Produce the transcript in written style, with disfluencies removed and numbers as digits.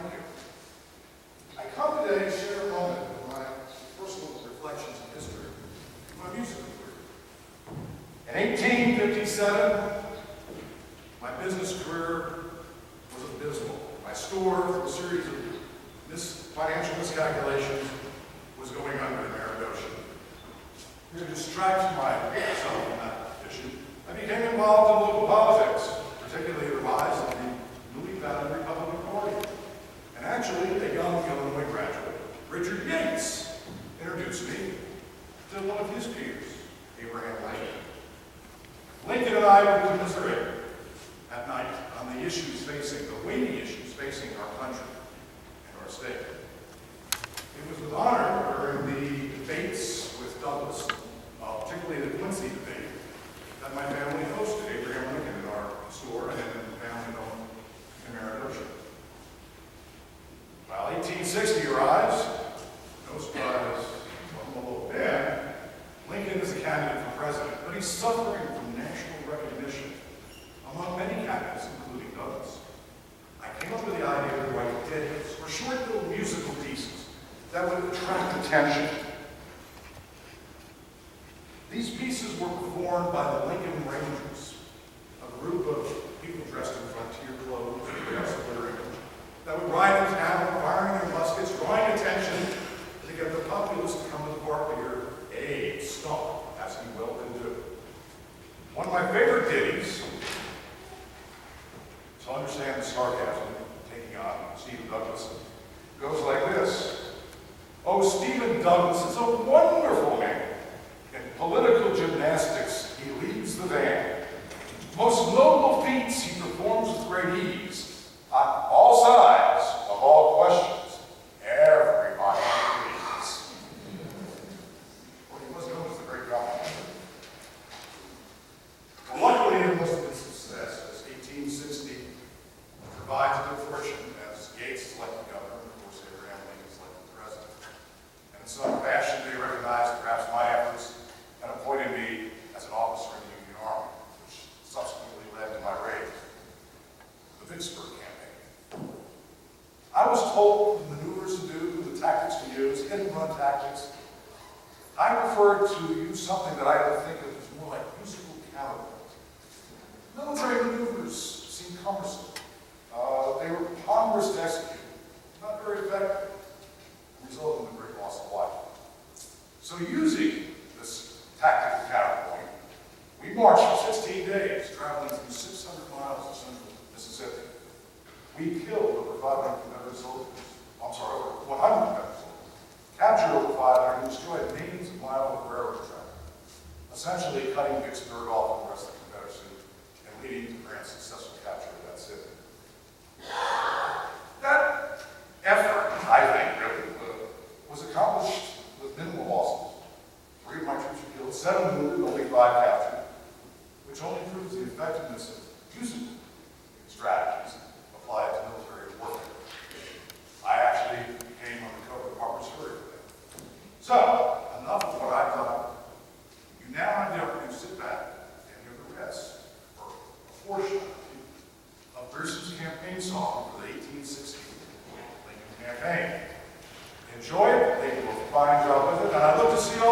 Thank you. I come today to share a moment of my personal reflections on history of my musical career. In 1857, my business career was abysmal. My store, through a series of financial miscalculations, was going under in Meridosha. To distract myself from that issue, I became involved in local politics, particularly the rise of the newly founded Republican Party. And actually, a young Illinois graduate, Richard Yates, introduced me to one of his peers, Abraham Lincoln. Lincoln and I would commiserate at night on the weighty issues facing our country and our state. It was with honor during the debates with Douglas, particularly the Quincy debate, that my family hosted Abraham Lincoln in our store and in the family home in Meridosha. Well, 1860 arrives, no surprise from the little man. Lincoln is a candidate for president, but he's suffering from national recognition among many candidates, including Douglas. I came up with the idea to write ditties, or short little musical pieces that would attract attention. These pieces were performed by the Lincoln Rangers, a group of people dressed in frontier clothes and dressed glittering, that would ride in town, firing their muskets, drawing attention to get the populace to come to the park to hear a stump, as he well can do. One of my favorite ditties, to understand the sarcasm taking on Stephen Douglas, goes like this. Oh, Stephen Douglas is a wonderful man. In political gymnastics, he leads the van. Most noble feats he performs with great ease. On all sides of all questions, everybody agrees. Well, he was known as the great guy. Well, luckily, it must have been success, as 1860 provides a good fortune as Yates is elected governor, and of course Abraham Lincoln is elected president. And in some fashion, they recognized perhaps my efforts and appointed me as an officer in the Union Army, which subsequently led to my raid, the Vicksburg campaign. I was told the maneuvers to do, the tactics to use, hit-and-run tactics. I preferred to use something that I would think of as more like musical counterpoint. Military maneuvers seemed cumbersome. They were ponderous to execute, not very effective, resulting in a great loss of life. So using this tactical counterpoint, we marched for 16 days, traveling through 600 miles of central Mississippi. We killed over 500 Confederate soldiers. Over 100 Confederate soldiers. Captured over 500 and destroyed millions of miles of railroad track, essentially cutting Vicksburg off from the rest of the Confederacy and leading to Grant's successful capture of that city. That effort, I think, really, was accomplished with minimal losses. 3 of my troops were killed, 7 wounded, only 5 captured, which only proves the effectiveness of using strategies applied to military warfare. I actually became on the cover of Harper's Ferry with that. So, enough of what I've done. You now have the opportunity to sit back and hear the rest, or a portion of Grierson's campaign song for the 1860 Lincoln campaign. Enjoy it. They do a fine job with it, and I look to see all